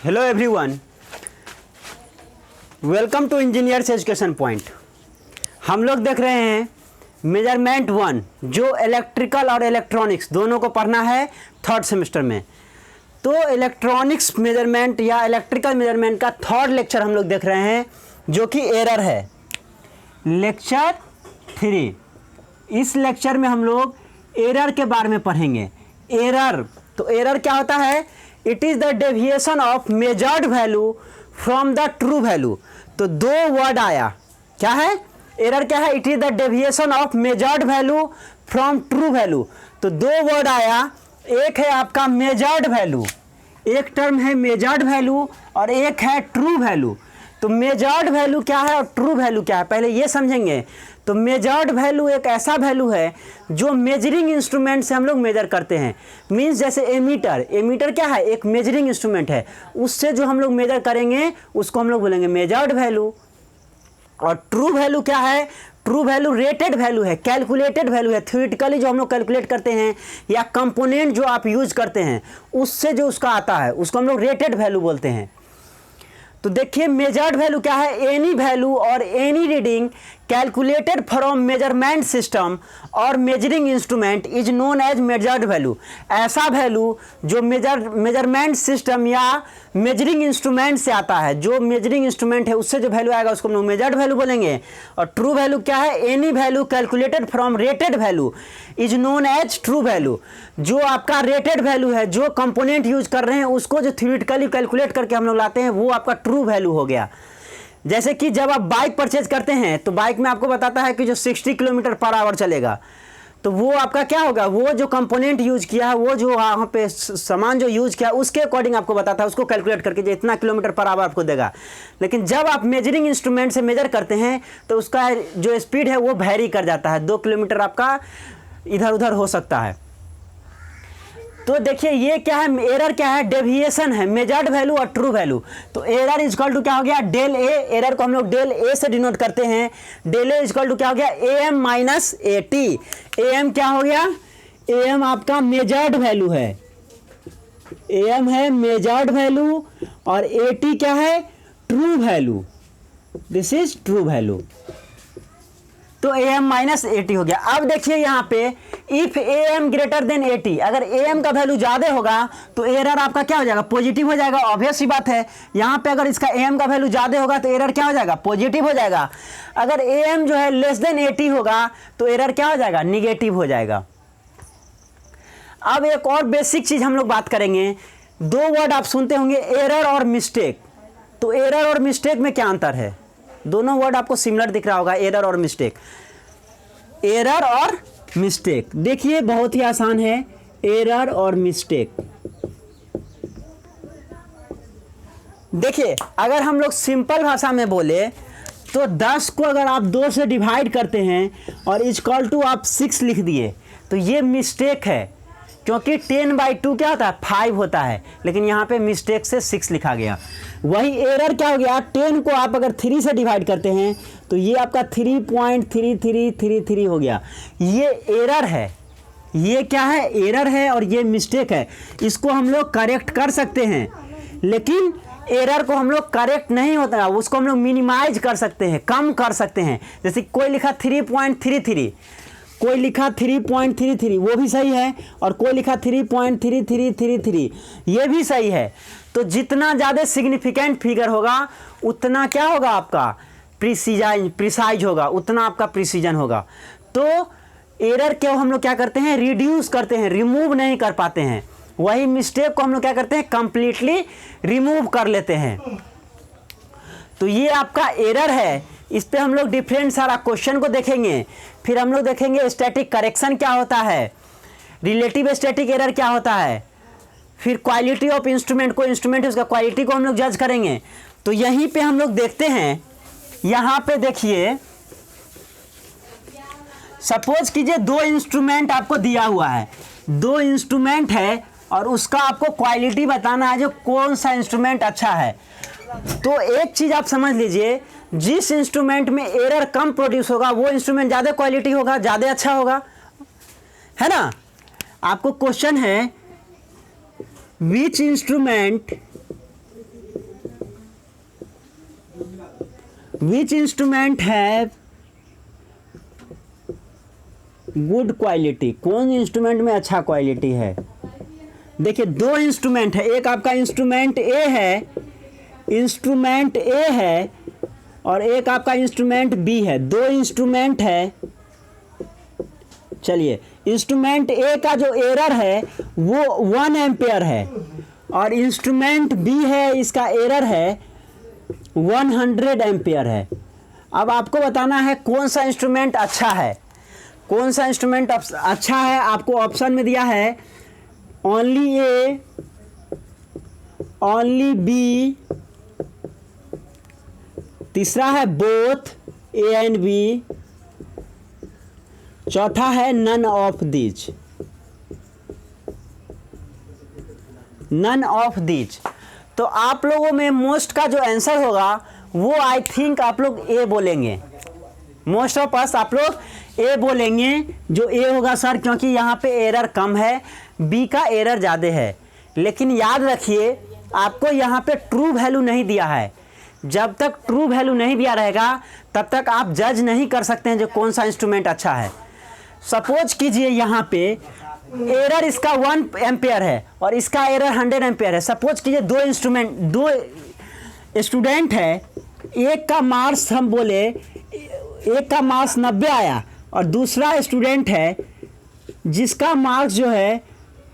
Hello everyone, welcome to engineers education point. हम लोग देख रहे हैं मेजरमेंट 1 जो इलेक्ट्रिकल और इलेक्ट्रॉनिक्स दोनों को पढ़ना है थर्ड सेमेस्टर में। तो इलेक्ट्रॉनिक्स मेजरमेंट या इलेक्ट्रिकल मेजरमेंट का थर्ड लेक्चर हम लोग देख रहे हैं जो कि एरर है, लेक्चर 3। इस लेक्चर में हम लोग एरर के बारे में पढ़ेंगे। एरर, तो एरर क्या होता है? It is the deviation of measured value from the true value. तो दो वर्ड आया, क्या है एरर? क्या है? It is the deviation of measured value from true value. तो दो वर्ड आया, एक है आपका मेजर्ड वैल्यू, एक टर्म है मेजर्ड वैल्यू और एक है ट्रू वैल्यू। तो मेजर्ड वैल्यू क्या है और ट्रू वैल्यू क्या है, पहले ये समझेंगे। तो मेजर्ड वैल्यू एक ऐसा वैल्यू है जो मेजरिंग इंस्ट्रूमेंट से हम लोग मेजर करते हैं। मींस जैसे एमीटर, एमीटर क्या है? एक मेजरिंग इंस्ट्रूमेंट है, उससे जो हम लोग मेजर करेंगे उसको हम लोग बोलेंगे मेजर्ड वैल्यू। और ट्रू वैल्यू क्या है? ट्रू वैल्यू रेटेड वैल्यू है, कैलकुलेटेड वैल्यू है, थ्योरेटिकली जो हम लोग कैलकुलेट करते हैं या कंपोनेंट जो आप यूज करते हैं उससे जो उसका आता है उसको हम लोग रेटेड वैल्यू बोलते हैं। तो देखिए मेजर्ड वैल्यू क्या है? एनी वैल्यू और any reading calculated from measurement system और measuring instrument is known as measured value. ऐसा वैल्यू जो मेजरमेंट सिस्टम या मेजरिंग इंस्ट्रूमेंट से आता है, जो मेजरिंग इंस्ट्रूमेंट है उससे जो वैल्यू आएगा उसको हम लोग मेजर्ड वैल्यू बोलेंगे। और ट्रू वैल्यू क्या है? Any value calculated from rated value is known as true value. जो आपका रेटेड वैल्यू है, जो कंपोनेंट यूज कर रहे हैं उसको जो थ्योरेटिकली कैलकुलेट करके हम लोग लाते हैं वो आपका ट्रू वैल्यू हो गया। जैसे कि जब आप बाइक परचेज करते हैं तो बाइक में आपको बताता है कि जो 60 किलोमीटर पर आवर चलेगा, तो वो आपका क्या होगा? वो जो कंपोनेंट यूज किया है, वो जो वहाँ पे सामान जो यूज किया उसके अकॉर्डिंग आपको बताता है, उसको कैलकुलेट करके जो इतना किलोमीटर पर आवर आपको देगा। लेकिन जब आप मेजरिंग इंस्ट्रूमेंट से मेजर करते हैं तो उसका जो स्पीड है वो वैरी कर जाता है, 2 किलोमीटर आपका इधर उधर हो सकता है। तो देखिए ये क्या है? एरर क्या है? डेविएशन है, मेजर्ड वैल्यू और ट्रू वैल्यू। तो एरर इज इक्वल टू क्या हो गया? Del A. एरर को हम लोग डेल ए से डिनोट करते हैं। Del A is equal to क्या हो गया? A M minus A T. A M क्या हो गया? ए एम आपका मेजर्ड वैल्यू है, ए एम है मेजर्ड वैल्यू और ए टी क्या है? True value. This is true value. तो A M minus A T हो गया। अब देखिए यहाँ पे if A M greater than A T, अगर ए एम का वैल्यू ज़्यादा होगा तो एरर आपका क्या हो जाएगा? पॉजिटिव हो जाएगा। ऑब्वियस सी बात है, यहाँ पे अगर इसका ए एम का वैल्यू ज़्यादा होगा तो एरर क्या हो जाएगा? पॉजिटिव हो जाएगा। अगर ए एम जो है लेस देन ए टी होगा तो एरर क्या हो जाएगा? निगेटिव हो जाएगा। अब एक और बेसिक चीज़ हम लोग बात करेंगे। दो वर्ड आप सुनते होंगे, एरर और मिस्टेक। तो एरर और मिस्टेक में क्या अंतर है? दोनों वर्ड आपको सिमिलर दिख रहा होगा, एरर और मिस्टेक। एरर और मिस्टेक देखिए बहुत ही आसान है। एरर और मिस्टेक देखिए, अगर हम लोग सिंपल भाषा में बोले तो 10 को अगर आप 2 से डिवाइड करते हैं और इक्वल टू आप 6 लिख दिए तो ये मिस्टेक है, क्योंकि 10/2 क्या होता है? 5 होता है, लेकिन यहाँ पे मिस्टेक से 6 लिखा गया। वही एरर क्या हो गया? 10 को आप अगर 3 से डिवाइड करते हैं तो ये आपका 3.3333 हो गया। ये एरर है, ये क्या है? एरर है और ये मिस्टेक है। इसको हम लोग करेक्ट कर सकते हैं, लेकिन एरर को हम लोग करेक्ट नहीं होता है, उसको हम लोग मिनिमाइज कर सकते हैं, कम कर सकते हैं। जैसे कोई लिखा 3.33, कोई लिखा 3.33, वो भी सही है, और कोई लिखा 3.3333, ये भी सही है। तो जितना ज़्यादा सिग्निफिकेंट फिगर होगा उतना क्या होगा? आपका प्रिसाइज होगा, उतना आपका प्रिसीजन होगा। तो एरर को हम लोग क्या करते हैं? रिड्यूस करते हैं, रिमूव नहीं कर पाते हैं। वही मिस्टेक को हम लोग क्या करते हैं? कंप्लीटली रिमूव कर लेते हैं। तो ये आपका एरर है। इस पे हम लोग डिफरेंट सारा क्वेश्चन को देखेंगे। फिर हम लोग देखेंगे स्टैटिक करेक्शन क्या होता है, रिलेटिव स्टैटिक एरर क्या होता है, फिर क्वालिटी ऑफ इंस्ट्रूमेंट, को इंस्ट्रूमेंट है उसका क्वालिटी को हम लोग जज करेंगे। तो यहीं पे हम लोग देखते हैं, यहाँ पे देखिए सपोज कीजिए 2 इंस्ट्रूमेंट आपको दिया हुआ है, 2 इंस्ट्रूमेंट है और उसका आपको क्वालिटी बताना है जो कौन सा इंस्ट्रूमेंट अच्छा है। तो एक चीज़ आप समझ लीजिए, जिस इंस्ट्रूमेंट में एरर कम प्रोड्यूस होगा वो इंस्ट्रूमेंट ज़्यादा क्वालिटी होगा, ज़्यादा अच्छा होगा, है ना। आपको क्वेश्चन है विच इंस्ट्रूमेंट विच इंस्ट्रूमेंट है गुड क्वालिटी, कौन इंस्ट्रूमेंट में अच्छा क्वालिटी है। देखिए दो इंस्ट्रूमेंट है, एक आपका इंस्ट्रूमेंट ए है और एक आपका इंस्ट्रूमेंट बी है। दो इंस्ट्रूमेंट है। चलिए इंस्ट्रूमेंट ए का जो एरर है वो 1 एम्पेयर है और इंस्ट्रूमेंट बी है इसका एरर है 100 एम्पेयर है। अब आपको बताना है कौन सा इंस्ट्रूमेंट अच्छा है। कौन सा इंस्ट्रूमेंट अच्छा है, आपको ऑप्शन में दिया है ओनली ए, ओनली बी, तीसरा है बोथ ए एंड बी, चौथा है none of these. None of these. तो आप लोगों में मोस्ट का जो आंसर होगा वो आई थिंक आप लोग ए बोलेंगे। मोस्ट ऑफ अस आप लोग ए बोलेंगे। जो ए होगा सर क्योंकि यहाँ पे एरर कम है, बी का एरर ज़्यादा है। लेकिन याद रखिए आपको यहाँ पे ट्रू वैल्यू नहीं दिया है। जब तक ट्रू वैल्यू नहीं दिया रहेगा तब तक आप जज नहीं कर सकते हैं जो कौन सा इंस्ट्रूमेंट अच्छा है। सपोज कीजिए यहाँ पे एरर इसका 1 एम्पेयर है और इसका एरर 100 एम्पेयर है। सपोज कीजिए दो स्टूडेंट है, एक का मार्क्स हम बोले एक का मार्क्स 90 आया और दूसरा स्टूडेंट है जिसका मार्क्स जो है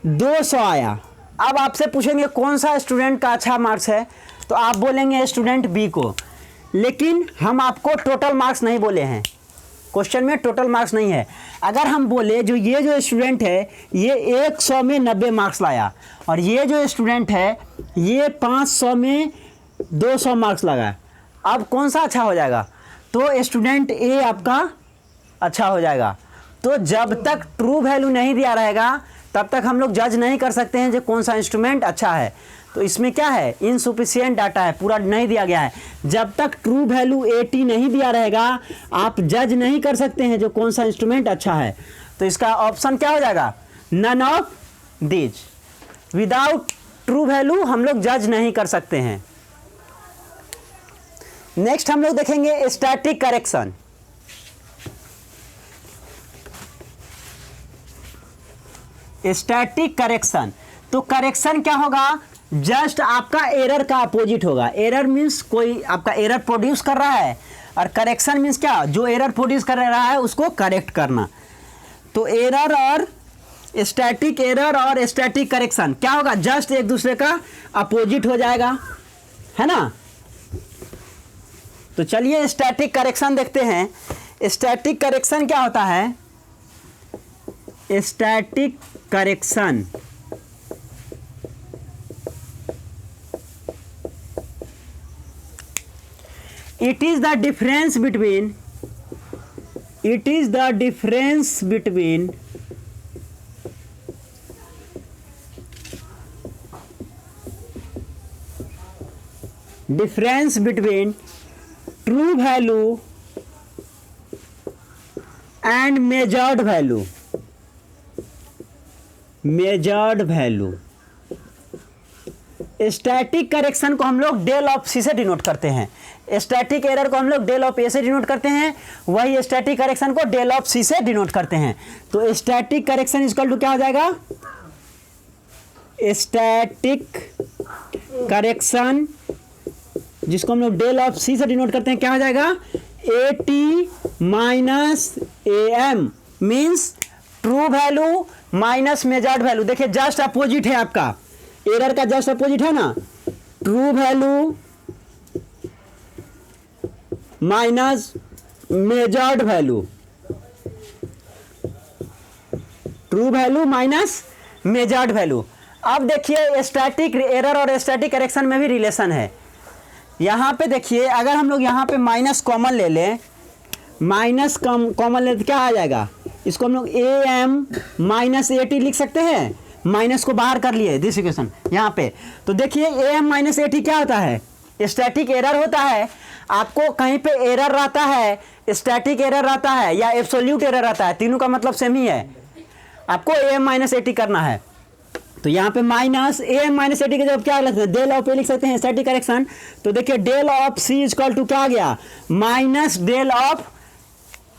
200 आया। अब आपसे पूछेंगे कौन सा स्टूडेंट का अच्छा मार्क्स है तो आप बोलेंगे स्टूडेंट बी को। लेकिन हम आपको टोटल मार्क्स नहीं बोले हैं, क्वेश्चन में टोटल मार्क्स नहीं है। अगर हम बोले जो स्टूडेंट है ये 100 में 90 मार्क्स लाया और ये जो स्टूडेंट है ये 500 में 200 मार्क्स लगा, अब कौन सा अच्छा हो जाएगा? तो स्टूडेंट ए आपका अच्छा हो जाएगा। तो जब तक ट्रू वैल्यू नहीं दिया रहेगा तब तक हम लोग जज नहीं कर सकते हैं जो कौन सा इंस्ट्रूमेंट अच्छा है। तो इसमें क्या है, इनसफिशिएंट डाटा है, पूरा नहीं दिया गया है। जब तक ट्रू वैल्यू 80 नहीं दिया रहेगा आप जज नहीं कर सकते हैं जो कौन सा इंस्ट्रूमेंट अच्छा है। तो इसका ऑप्शन क्या हो जाएगा, none of these. Without true value हम लोग जज नहीं कर सकते हैं। नेक्स्ट हम लोग देखेंगे स्टैटिक करेक्शन। स्टैटिक करेक्शन, तो करेक्शन क्या होगा, जस्ट आपका एरर का अपोजिट होगा। एरर मीन्स कोई आपका एरर प्रोड्यूस कर रहा है और करेक्शन मीन्स क्या, जो एरर प्रोड्यूस कर रहा है उसको करेक्ट करना। तो एरर और स्टैटिक एरर और स्टैटिक करेक्शन क्या होगा, जस्ट एक दूसरे का अपोजिट हो जाएगा, है ना। तो चलिए स्टैटिक करेक्शन देखते हैं। स्टैटिक करेक्शन क्या होता है, static correction it is the difference between true value and measured value। Static correction को हम लोग डेल ऑफ सी से डिनोट करते हैं, स्टैटिक एरर को हम लोग डेल ऑफ ए से डिनोट करते हैं, वही स्टैटिक करेक्शन को डेल ऑफ सी से डिनोट करते हैं। तो स्टैटिक करेक्शन इक्वल टू क्या हो जाएगा, स्टैटिक करेक्शन जिसको हम लोग डेल ऑफ सी से डिनोट करते हैं क्या हो जाएगा, AT minus AM means true value minus measured value. देखिए जस्ट अपोजिट है, आपका एरर का जस्ट अपोजिट है ना, true value minus measured value, true value minus measured value. अब देखिए स्टैटिक एरर और स्टैटिक करेक्शन में भी रिलेशन है। यहाँ पे देखिए अगर हम लोग यहाँ पे माइनस कॉमन ले लें, माइनस कॉमन ले तो क्या आ जाएगा, इसको हम लोग AM माइनस AT लिख सकते हैं। माइनस को बाहर कर लिए दिस इक्वेशन यहाँ पे। तो देखिए AM माइनस AT क्या होता है, स्टैटिक एरर होता है। आपको कहीं पे एरर रहता है, स्टैटिक एरर रहता है या एब्सोल्यूट एरर रहता है, तीनों का मतलब सेम ही है। आपको AM माइनस AT करना है। तो यहाँ पे minus A M minus A T के जब क्या लिखते हैं, डेल ऑफ ए लिख सकते हैं, स्टैटिक करेक्शन। तो देखिए del of C is equal to क्या आ गया, minus del of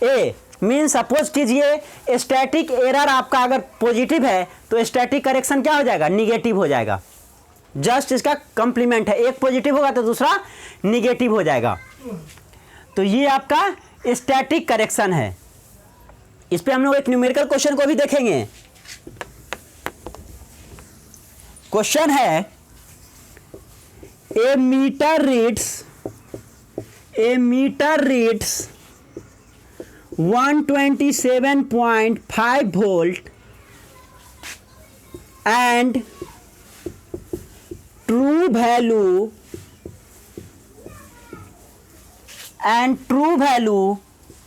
A. Mean suppose कीजिए स्टैटिक एरर आपका अगर पॉजिटिव है तो स्टैटिक करेक्शन क्या हो जाएगा, निगेटिव हो जाएगा। जस्ट इसका कंप्लीमेंट है, एक पॉजिटिव होगा तो दूसरा निगेटिव हो जाएगा। तो ये आपका स्टैटिक करेक्शन है। इस पे हम लोग एक न्यूमेरिकल क्वेश्चन को भी देखेंगे। क्वेश्चन है ए metre reads 127.5 volt and true value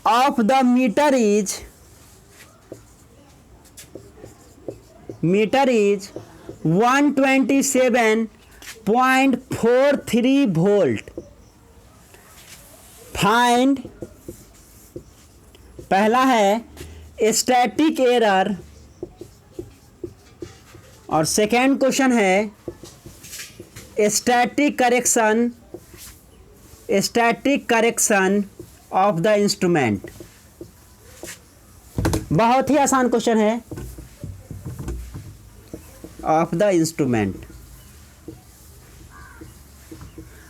of the meter is 127.43 volt. Find, पहला है स्टैटिक एरर और सेकेंड क्वेश्चन है static correction of the instrument. बहुत ही आसान क्वेश्चन है, ऑफ द इंस्ट्रूमेंट।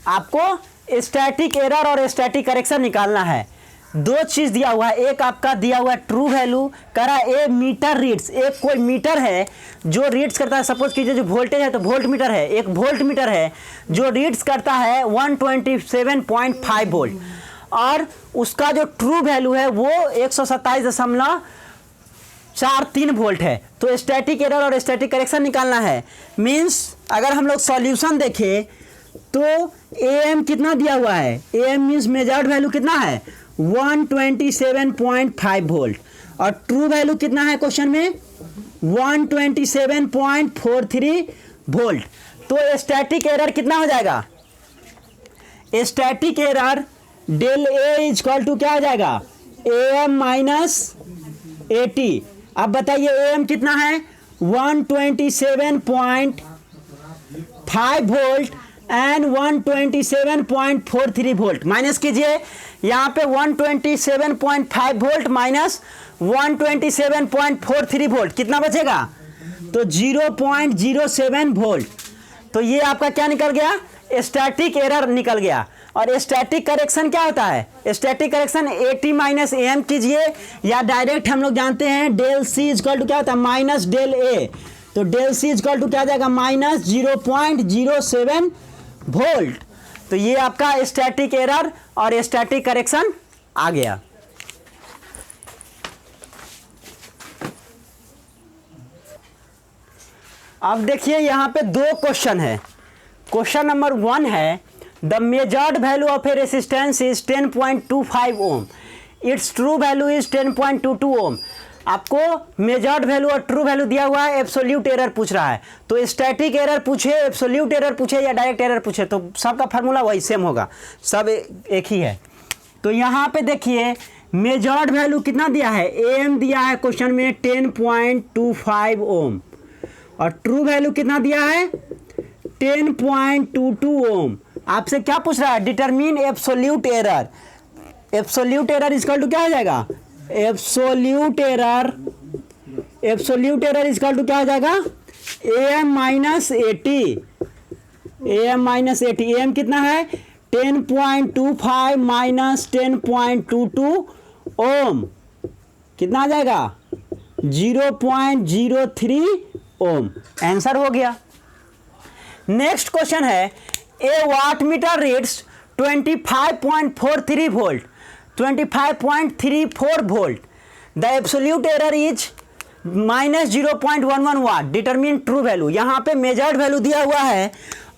आपको स्टैटिक एरर और स्टैटिक करेक्शन निकालना है। दो चीज दिया हुआ है, एक आपका दिया हुआ है ट्रू वैल्यू, कह रहा है ए मीटर रीड्स, एक कोई मीटर है जो रीड्स करता है, सपोज कीजिए जो वोल्टेज है तो वोल्ट मीटर है, एक वोल्ट मीटर है जो रीड्स करता है 127.5 वोल्ट, और उसका जो ट्रू वैल्यू है वो 127.43 वोल्ट है। तो स्टैटिक एरर और स्टैटिक करेक्शन निकालना है। मीन्स अगर हम लोग सॉल्यूशन देखें तो ए एम कितना दिया हुआ है, A M means measured value कितना है 127.5 वोल्ट, और ट्रू वैल्यू कितना है क्वेश्चन में 127.43 वोल्ट। तो स्टैटिक एरर कितना हो जाएगा, static error del A is equal to क्या हो जाएगा, A M minus A T. अब बताइए ए एम कितना है 127.5 वोल्ट एंड 127.43 वोल्ट। माइनस कीजिए यहाँ पे 127.5 वोल्ट माइनस 127.43 वोल्ट कितना बचेगा, तो 0.07 वोल्ट। तो ये आपका क्या निकल गया, स्टैटिक एरर निकल गया। और स्टैटिक करेक्शन क्या होता है, static correction AT minus AM कीजिए, या डायरेक्ट हम लोग जानते हैं डेल C इक्वल टू क्या होता है माइनस डेल A। तो डेल C इक्वल टू क्या आ जाएगा माइनस 0.07 वोल्ट। तो ये आपका स्टैटिक एरर और स्टैटिक करेक्शन आ गया। अब देखिए यहाँ पे दो क्वेश्चन है। क्वेश्चन नंबर 1 है the measured value of a resistance is 10.25 ohm, its true value is 10.22 ohm. आपको मेजर्ड वैल्यू और ट्रू वैल्यू दिया हुआ है, एब्सोल्यूट एरर पूछ रहा है। तो स्टैटिक एरर पूछे, एब्सोल्यूट एरर पूछे या डायरेक्ट एरर पूछे तो सबका फार्मूला वही सेम होगा, सब एक ही है। तो यहाँ पे देखिए मेजर्ड वैल्यू कितना दिया है, एम दिया है क्वेश्चन में 10.25 ओम, और ट्रू वैल्यू कितना दिया है 10.22 ओम। आपसे क्या पूछ रहा है, determine absolute error. Absolute error equal to क्या हो जाएगा, एब्सोल्यूट एरर इक्वल टू क्या हो जाएगा AM minus 80, AM minus 80। AM कितना है 10.25 माइनस 10.22 ओम, कितना आ जाएगा 0.03 ओम। आंसर हो गया। नेक्स्ट क्वेश्चन है a watt meter reads 25.43 volt, 25.34 volt, the absolute error is minus 0.11 watt, determine true value. यहाँ पे मेजर्ड वैल्यू दिया हुआ है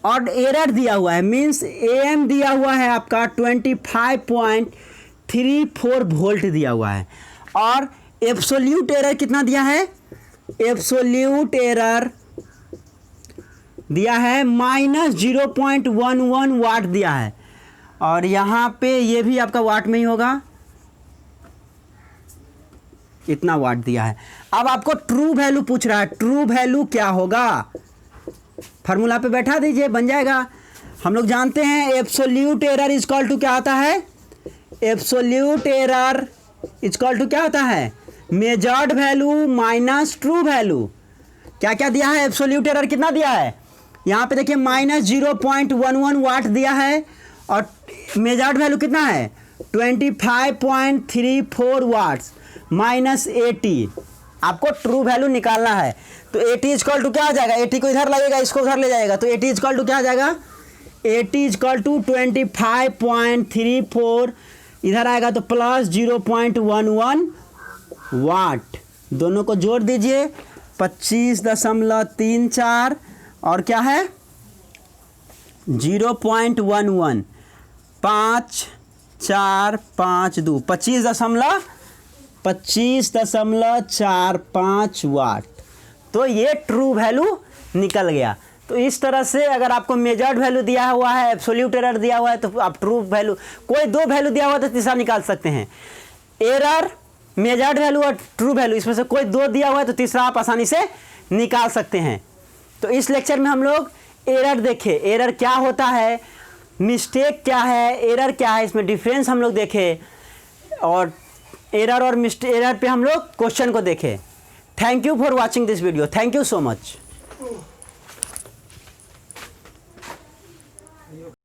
और एरर दिया हुआ है, मीन्स AM दिया हुआ है आपका 25.34 वोल्ट दिया हुआ है, और एब्सोल्यूट एरर कितना दिया है, एब्सोल्यूट एरर दिया है माइनस 0.11 वाट दिया है, और यहाँ पे ये भी आपका वाट में ही होगा, इतना वाट दिया है। अब आपको ट्रू वैल्यू पूछ रहा है, ट्रू वैल्यू क्या होगा, फार्मूला पे बैठा दीजिए, बन जाएगा। हम लोग जानते हैं absolute error is equal to क्या होता है, absolute error is equal to क्या होता है, measured value minus true value. क्या क्या दिया है, एब्सोल्यूट एरर कितना दिया है, यहाँ पे देखिए -0.11 वाट दिया है, और मेजर्ड वैल्यू कितना है 25.34 वाट्स -80। आपको ट्रू वैल्यू निकालना है, तो 80 इक्वल टू क्या आ जाएगा, 80 को इधर लगेगा, इसको उधर ले जाएगा, तो 80 इक्वल टू क्या आ जाएगा, 80 इक्वल टू 25.34 इधर आएगा तो प्लस 0.11 वाट। दोनों को जोड़ दीजिए 25.34 और क्या है 0.11, 5 4 5 2 25.45 वाट। तो ये ट्रू वैल्यू निकल गया। तो इस तरह से अगर आपको मेजर्ड वैल्यू दिया हुआ है, एब्सोल्यूट एरर दिया हुआ है, तो आप ट्रू वैल्यू, कोई दो वैल्यू दिया हुआ है तो तीसरा निकाल सकते हैं। एरर, मेजर्ड वैल्यू और ट्रू वैल्यू, इसमें से कोई दो दिया हुआ है तो तीसरा आप आसानी से निकाल सकते हैं। तो इस लेक्चर में हम लोग एरर देखे, एरर क्या होता है, मिस्टेक क्या है, एरर क्या है, इसमें डिफरेंस हम लोग देखे, और एरर और एरर पे हम लोग क्वेश्चन को देखे। Thank you for watching this video, thank you so much.